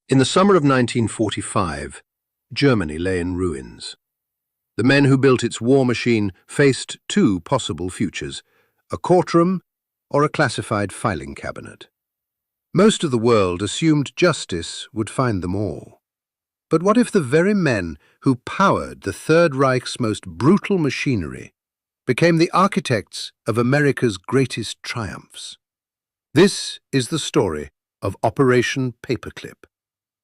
In the summer of 1945, Germany lay in ruins. The men who built its war machine faced two possible futures: a courtroom or a classified filing cabinet. Most of the world assumed justice would find them all. But what if the very men who powered the Third Reich's most brutal machinery became the architects of America's greatest triumphs? This is the story of Operation Paperclip,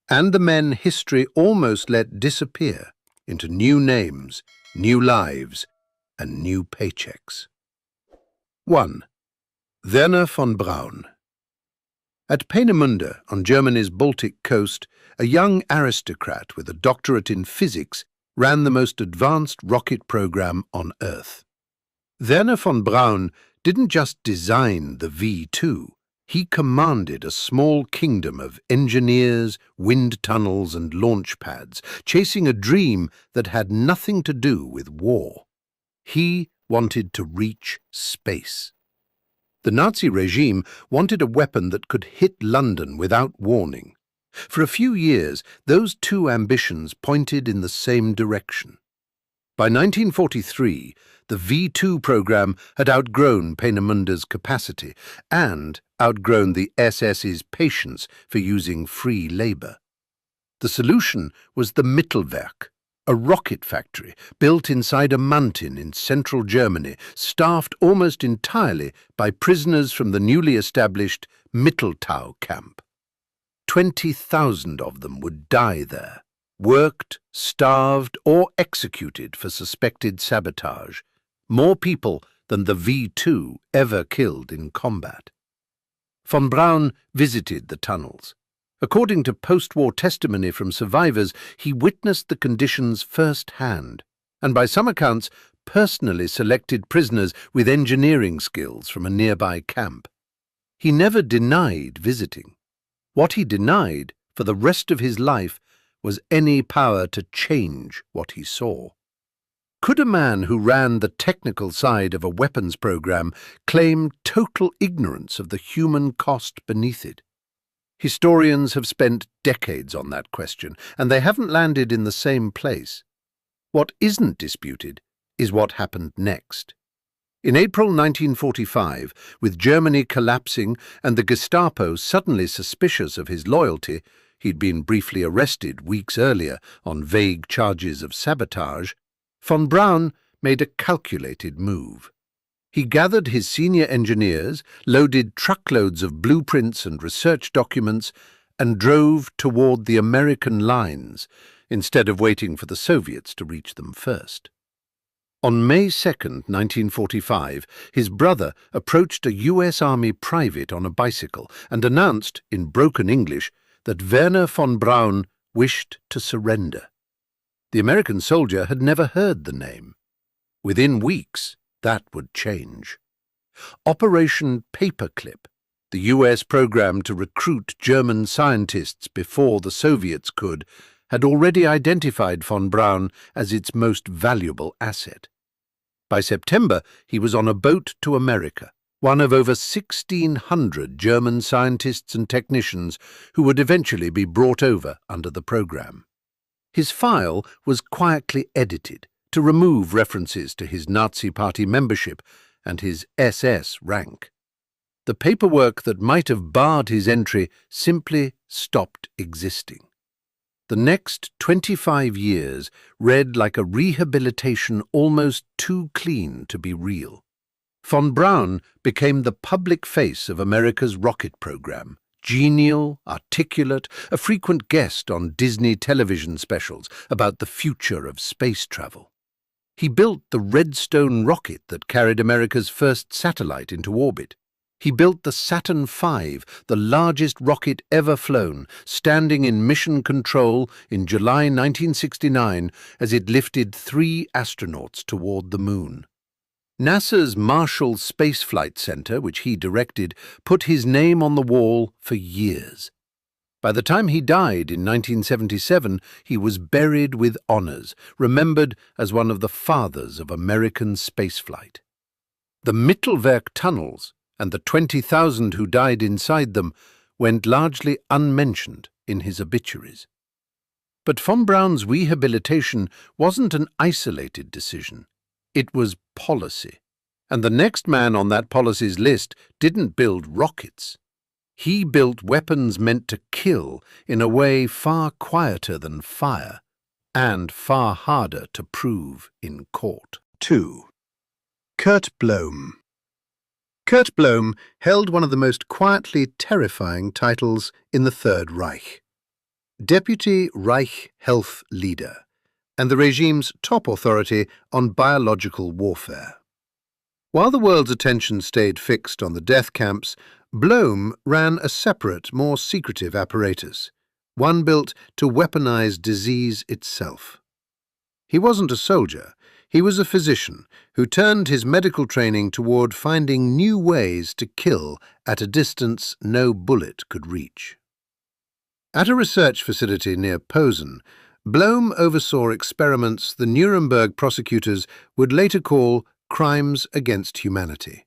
and the men history almost let disappear into new names, new lives, and new paychecks. 1. Wernher von Braun. At Peenemünde, on Germany's Baltic coast, a young aristocrat with a doctorate in physics ran the most advanced rocket program on Earth. Wernher von Braun didn't just design the V2, he commanded a small kingdom of engineers, wind tunnels, and launch pads, chasing a dream that had nothing to do with war. He wanted to reach space. The Nazi regime wanted a weapon that could hit London without warning. For a few years, those two ambitions pointed in the same direction. By 1943, the V2 program had outgrown Peenemunde's capacity and outgrown the SS's patience for using free labor. The solution was the Mittelwerk, a rocket factory built inside a mountain in central Germany, staffed almost entirely by prisoners from the newly established Mitteltau camp. 20,000 of them would die there, worked, starved, or executed for suspected sabotage, more people than the V2 ever killed in combat. Von Braun visited the tunnels. According to post-war testimony from survivors, he witnessed the conditions firsthand, and by some accounts personally selected prisoners with engineering skills from a nearby camp. He never denied visiting. What he denied for the rest of his life was any power to change what he saw. Could a man who ran the technical side of a weapons program claim total ignorance of the human cost beneath it? Historians have spent decades on that question, and they haven't landed in the same place. What isn't disputed is what happened next. In April 1945, with Germany collapsing and the Gestapo suddenly suspicious of his loyalty — he'd been briefly arrested weeks earlier on vague charges of sabotage — von Braun made a calculated move. He gathered his senior engineers, loaded truckloads of blueprints and research documents, and drove toward the American lines, instead of waiting for the Soviets to reach them first. On May 2, 1945, his brother approached a U.S. Army private on a bicycle and announced, in broken English, that Wernher von Braun wished to surrender. The American soldier had never heard the name. Within weeks, that would change. Operation Paperclip, the U.S. program to recruit German scientists before the Soviets could, had already identified von Braun as its most valuable asset. By September, he was on a boat to America, one of over 1,600 German scientists and technicians who would eventually be brought over under the program. His file was quietly edited to remove references to his Nazi Party membership and his SS rank. The paperwork that might have barred his entry simply stopped existing. The next 25 years read like a rehabilitation almost too clean to be real. Von Braun became the public face of America's rocket program, genial, articulate, a frequent guest on Disney television specials about the future of space travel. He built the Redstone rocket that carried America's first satellite into orbit. He built the Saturn V, the largest rocket ever flown, standing in mission control in July 1969 as it lifted 3 astronauts toward the moon. NASA's Marshall Space Flight Center, which he directed, put his name on the wall for years. By the time he died in 1977, he was buried with honors, remembered as one of the fathers of American spaceflight. The Mittelwerk tunnels and the 20,000 who died inside them went largely unmentioned in his obituaries. But von Braun's rehabilitation wasn't an isolated decision. It was policy. And the next man on that policy's list didn't build rockets. He built weapons meant to kill in a way far quieter than fire, and far harder to prove in court. 2. Kurt Blohm. Kurt Blohm held one of the most quietly terrifying titles in the Third Reich. Deputy Reich Health Leader, and the regime's top authority on biological warfare. While the world's attention stayed fixed on the death camps, Blohm ran a separate, more secretive apparatus, one built to weaponize disease itself. He wasn't a soldier, he was a physician who turned his medical training toward finding new ways to kill at a distance no bullet could reach. At a research facility near Posen, Blohm oversaw experiments the Nuremberg prosecutors would later call crimes against humanity,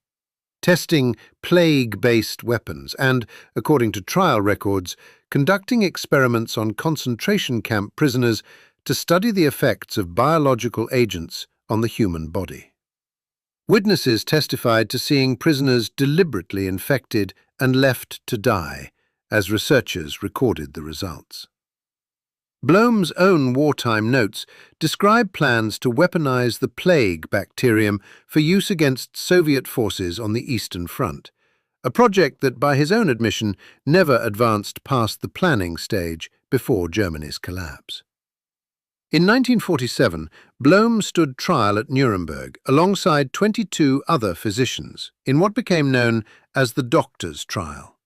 testing plague-based weapons and, according to trial records, conducting experiments on concentration camp prisoners to study the effects of biological agents on the human body. Witnesses testified to seeing prisoners deliberately infected and left to die, as researchers recorded the results. Blohm's own wartime notes describe plans to weaponize the plague bacterium for use against Soviet forces on the Eastern Front, a project that, by his own admission, never advanced past the planning stage before Germany's collapse. In 1947, Blohm stood trial at Nuremberg alongside 22 other physicians in what became known as the doctor's trial.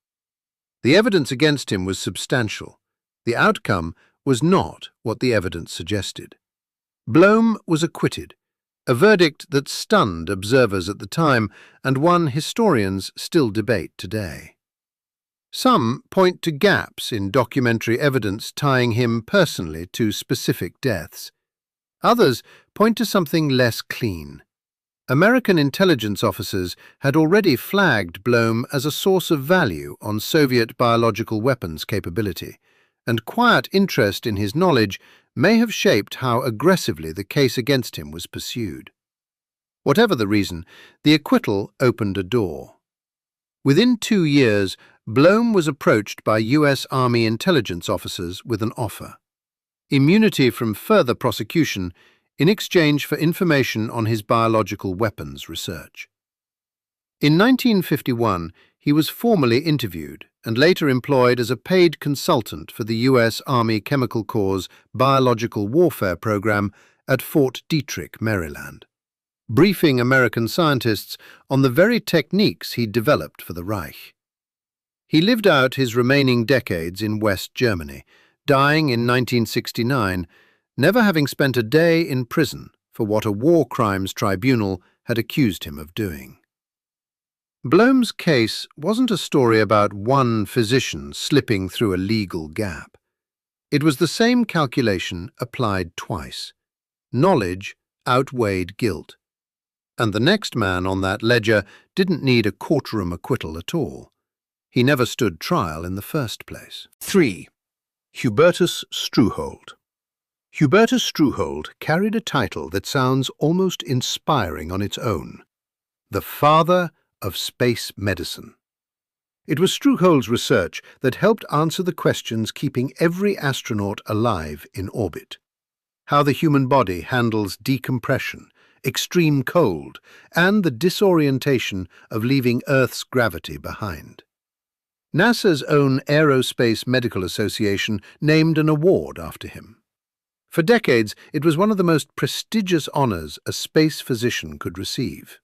The evidence against him was substantial. The outcome was not what the evidence suggested. Blohm was acquitted, a verdict that stunned observers at the time and one historians still debate today. Some point to gaps in documentary evidence tying him personally to specific deaths. Others point to something less clean. American intelligence officers had already flagged Blohm as a source of value on Soviet biological weapons capability, and quiet interest in his knowledge may have shaped how aggressively the case against him was pursued. Whatever the reason, the acquittal opened a door. Within 2 years, Blohm was approached by U.S. Army intelligence officers with an offer: immunity from further prosecution in exchange for information on his biological weapons research. In 1951, he was formally interviewed and later employed as a paid consultant for the U.S. Army Chemical Corps' biological warfare program at Fort Detrick, Maryland, briefing American scientists on the very techniques he'd developed for the Reich. He lived out his remaining decades in West Germany, dying in 1969, never having spent a day in prison for what a war crimes tribunal had accused him of doing. Blohm's case wasn't a story about one physician slipping through a legal gap. It was the same calculation applied twice. Knowledge outweighed guilt. And the next man on that ledger didn't need a courtroom acquittal at all. He never stood trial in the first place. 3. Hubertus Strughold. Hubertus Strughold carried a title that sounds almost inspiring on its own: the father of space medicine. It was Strughold's research that helped answer the questions keeping every astronaut alive in orbit: how the human body handles decompression, extreme cold, and the disorientation of leaving Earth's gravity behind. NASA's own Aerospace Medical Association named an award after him. For decades, it was one of the most prestigious honors a space physician could receive.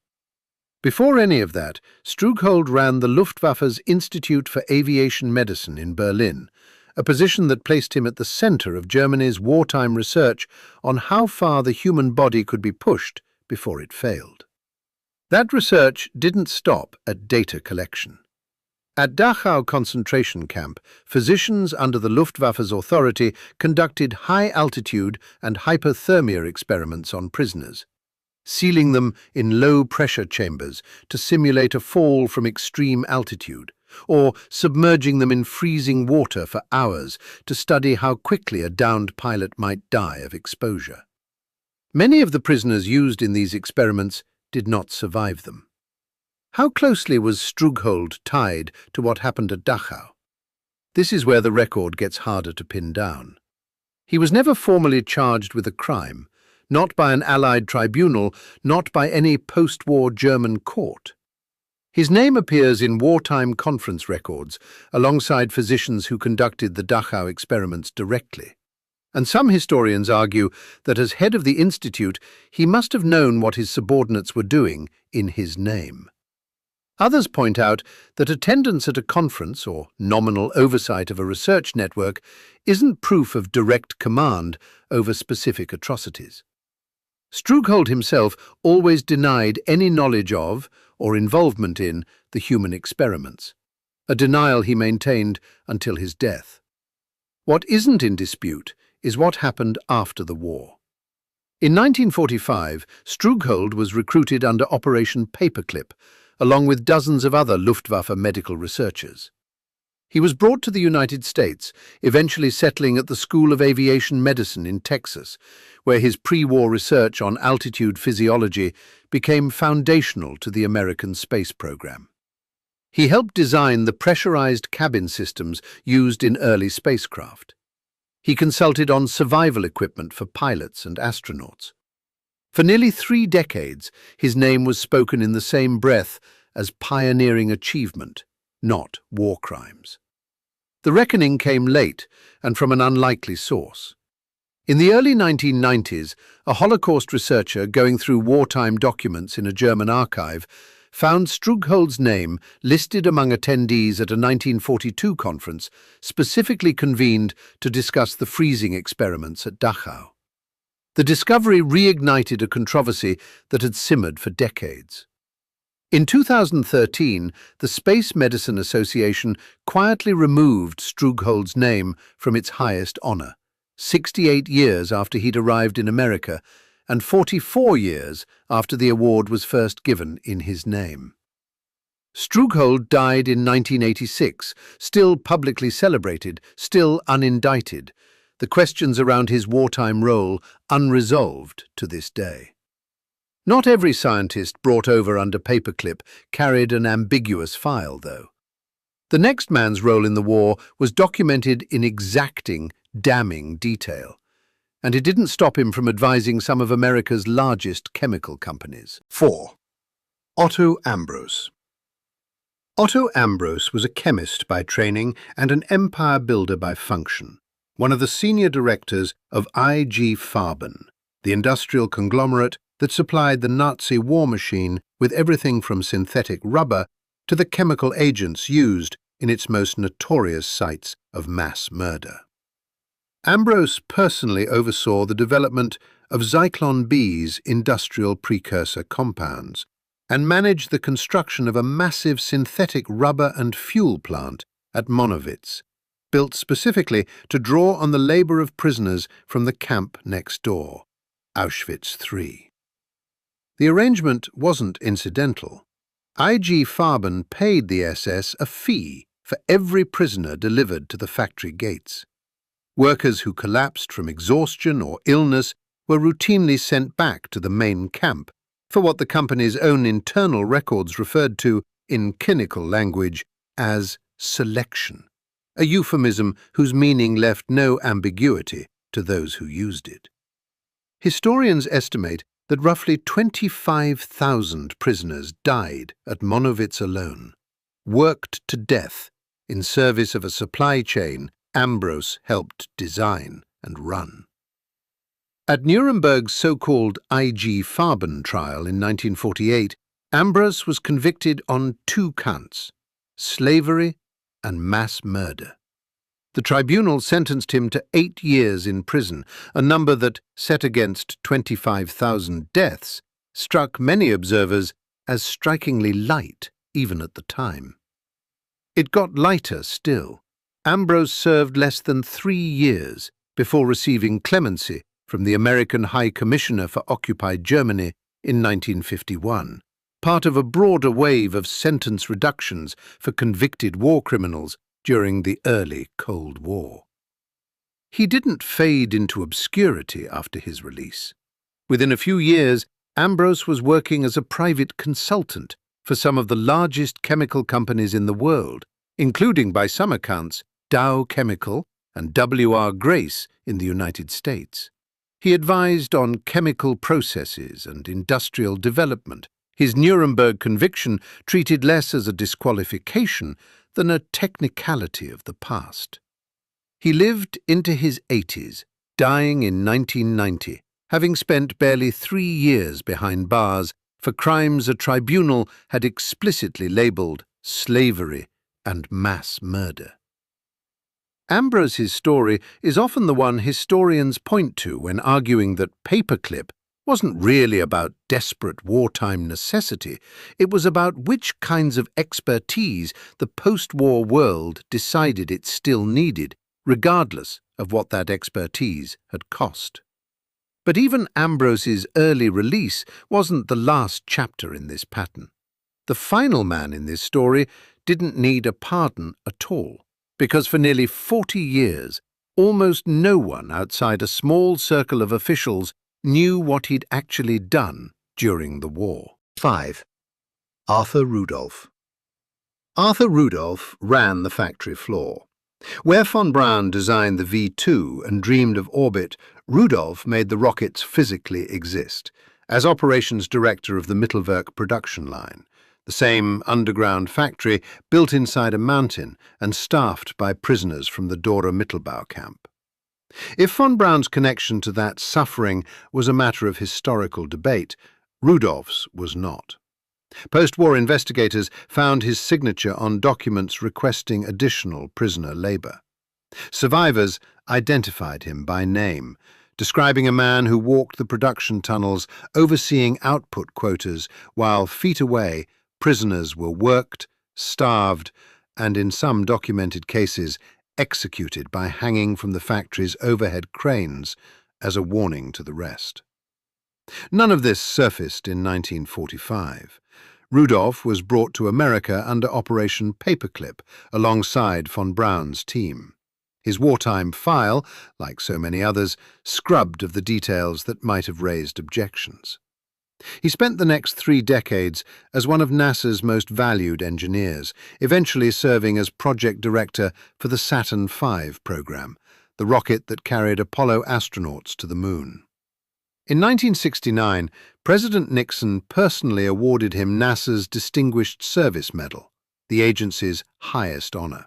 Before any of that, Strughold ran the Luftwaffe's Institute for Aviation Medicine in Berlin, a position that placed him at the center of Germany's wartime research on how far the human body could be pushed before it failed. That research didn't stop at data collection. At Dachau concentration camp, physicians under the Luftwaffe's authority conducted high-altitude and hypothermia experiments on prisoners, sealing them in low-pressure chambers to simulate a fall from extreme altitude, or submerging them in freezing water for hours to study how quickly a downed pilot might die of exposure. Many of the prisoners used in these experiments did not survive them. How closely was Strughold tied to what happened at Dachau? This is where the record gets harder to pin down. He was never formally charged with a crime, not by an Allied tribunal, not by any post-war German court. His name appears in wartime conference records alongside physicians who conducted the Dachau experiments directly. And some historians argue that as head of the institute, he must have known what his subordinates were doing in his name. Others point out that attendance at a conference or nominal oversight of a research network isn't proof of direct command over specific atrocities. Strughold himself always denied any knowledge of or involvement in the human experiments, a denial he maintained until his death. What isn't in dispute is what happened after the war. In 1945, Strughold was recruited under Operation Paperclip, along with dozens of other Luftwaffe medical researchers. He was brought to the United States, eventually settling at the School of Aviation Medicine in Texas, where his pre-war research on altitude physiology became foundational to the American space program. He helped design the pressurized cabin systems used in early spacecraft. He consulted on survival equipment for pilots and astronauts. For nearly 3 decades, his name was spoken in the same breath as pioneering achievement, not war crimes. The reckoning came late and from an unlikely source. In the early 1990s, a Holocaust researcher going through wartime documents in a German archive found Strughold's name listed among attendees at a 1942 conference specifically convened to discuss the freezing experiments at Dachau. The discovery reignited a controversy that had simmered for decades. In 2013, the Space Medicine Association quietly removed Strughold's name from its highest honor, 68 years after he'd arrived in America and 44 years after the award was first given in his name. Strughold died in 1986, still publicly celebrated, still unindicted, the questions around his wartime role unresolved to this day. Not every scientist brought over under Paperclip carried an ambiguous file, though. The next man's role in the war was documented in exacting, damning detail, and it didn't stop him from advising some of America's largest chemical companies. 4. Otto Ambros. Otto Ambros was a chemist by training and an empire builder by function, one of the senior directors of IG Farben, the industrial conglomerate that supplied the Nazi war machine with everything from synthetic rubber to the chemical agents used in its most notorious sites of mass murder. Ambros personally oversaw the development of Zyklon B's industrial precursor compounds and managed the construction of a massive synthetic rubber and fuel plant at Monowitz, built specifically to draw on the labor of prisoners from the camp next door, Auschwitz III. The arrangement wasn't incidental. IG Farben paid the SS a fee for every prisoner delivered to the factory gates. Workers who collapsed from exhaustion or illness were routinely sent back to the main camp for what the company's own internal records referred to in clinical language as selection, a euphemism whose meaning left no ambiguity to those who used it. Historians estimate that roughly 25,000 prisoners died at Monowitz alone, worked to death in service of a supply chain Ambros helped design and run. At Nuremberg's so-called IG Farben trial in 1948, Ambros was convicted on 2 counts: slavery and mass murder. The tribunal sentenced him to 8 years in prison, a number that, set against 25,000 deaths, struck many observers as strikingly light even at the time. It got lighter still. Ambros served less than 3 years before receiving clemency from the American High Commissioner for Occupied Germany in 1951, part of a broader wave of sentence reductions for convicted war criminals during the early Cold War. He didn't fade into obscurity after his release. Within a few years, Ambrose was working as a private consultant for some of the largest chemical companies in the world, including, by some accounts, Dow Chemical and W.R. Grace in the United States. He advised on chemical processes and industrial development. His Nuremberg conviction treated less as a disqualification than a technicality of the past. He lived into his 80s, dying in 1990, having spent barely 3 years behind bars for crimes a tribunal had explicitly labelled slavery and mass murder. Ambrose's story is often the one historians point to when arguing that Paperclip wasn't really about desperate wartime necessity. It was about which kinds of expertise the post-war world decided it still needed, regardless of what that expertise had cost. But even Ambrose's early release wasn't the last chapter in this pattern. The final man in this story didn't need a pardon at all, because for nearly 40 years, almost no one outside a small circle of officials knew what he'd actually done during the war. 5. Arthur Rudolph. Arthur Rudolph ran the factory floor. Where von Braun designed the V-2 and dreamed of orbit, Rudolph made the rockets physically exist, as operations director of the Mittelwerk production line, the same underground factory built inside a mountain and staffed by prisoners from the Dora Mittelbau camp. If von Braun's connection to that suffering was a matter of historical debate, Rudolph's was not. Post-war investigators found his signature on documents requesting additional prisoner labour. Survivors identified him by name, describing a man who walked the production tunnels overseeing output quotas while feet away prisoners were worked, starved, and in some documented cases executed by hanging from the factory's overhead cranes as a warning to the rest. None of this surfaced in 1945. Rudolph was brought to America under Operation Paperclip alongside von Braun's team. His wartime file, like so many others, scrubbed of the details that might have raised objections. He spent the next 3 decades as one of NASA's most valued engineers, eventually serving as project director for the Saturn V program, the rocket that carried Apollo astronauts to the moon. In 1969, President Nixon personally awarded him NASA's Distinguished Service Medal, the agency's highest honor.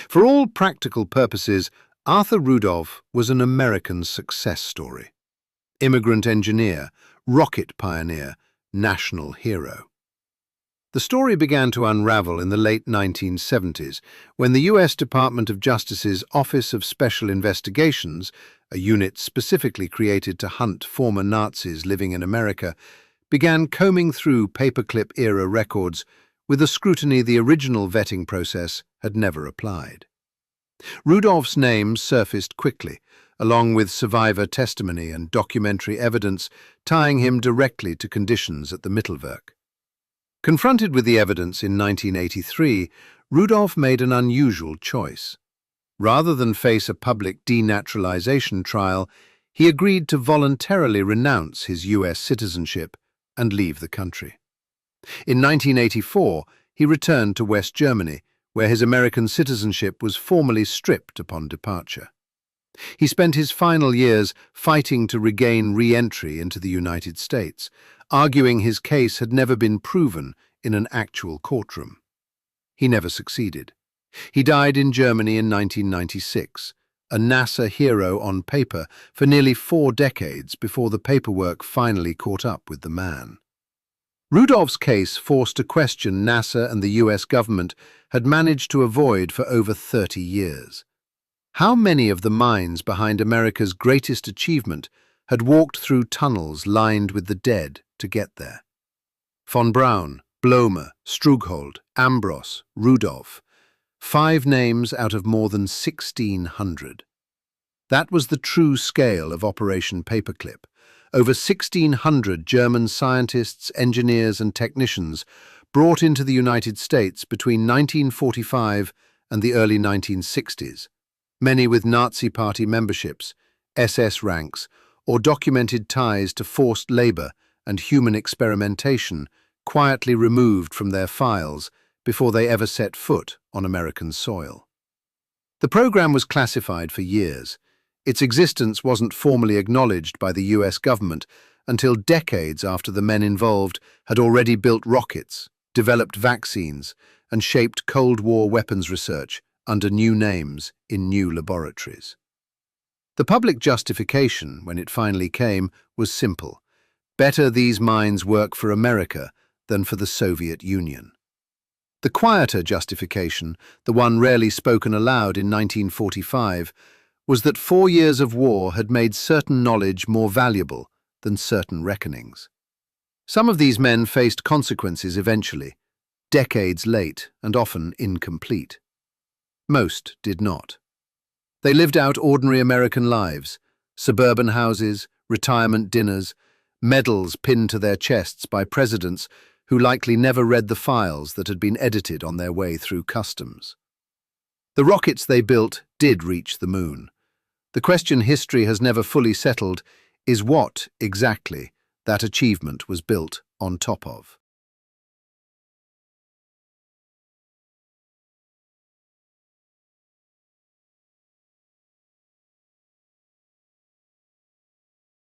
For all practical purposes, Arthur Rudolph was an American success story. Immigrant engineer, rocket pioneer, national hero. The story began to unravel in the late 1970s when the U.S. Department of Justice's Office of Special Investigations, a unit specifically created to hunt former Nazis living in America, began combing through paperclip-era records with a scrutiny the original vetting process had never applied. Rudolph's name surfaced quickly, along with survivor testimony and documentary evidence tying him directly to conditions at the Mittelwerk. Confronted with the evidence in 1983, Rudolph made an unusual choice. Rather than face a public denaturalization trial, he agreed to voluntarily renounce his U.S. citizenship and leave the country. In 1984, he returned to West Germany, where his American citizenship was formally stripped upon departure. He spent his final years fighting to regain re-entry into the United States, arguing his case had never been proven in an actual courtroom. He never succeeded. He died in Germany in 1996, a NASA hero on paper for nearly 4 decades before the paperwork finally caught up with the man. Rudolph's case forced a question NASA and the US government had managed to avoid for over 30 years. How many of the minds behind America's greatest achievement had walked through tunnels lined with the dead to get there? Von Braun, Blomer, Strughold, Ambrose, Rudolph. 5 names out of more than 1,600. That was the true scale of Operation Paperclip, over 1,600 German scientists, engineers and technicians brought into the United States between 1945 and the early 1960s, many with Nazi Party memberships, SS ranks, or documented ties to forced labor and human experimentation quietly removed from their files before they ever set foot on American soil. The program was classified for years. Its existence wasn't formally acknowledged by the US government until decades after the men involved had already built rockets, developed vaccines, and shaped Cold War weapons research under new names in new laboratories. The public justification, when it finally came, was simple. Better these minds work for America than for the Soviet Union. The quieter justification, the one rarely spoken aloud in 1945, was that 4 years of war had made certain knowledge more valuable than certain reckonings. Some of these men faced consequences eventually, decades late and often incomplete. Most did not. They lived out ordinary American lives, suburban houses, retirement dinners, medals pinned to their chests by presidents who likely never read the files that had been edited on their way through customs. The rockets they built did reach the moon. The question history has never fully settled is what, exactly, that achievement was built on top of.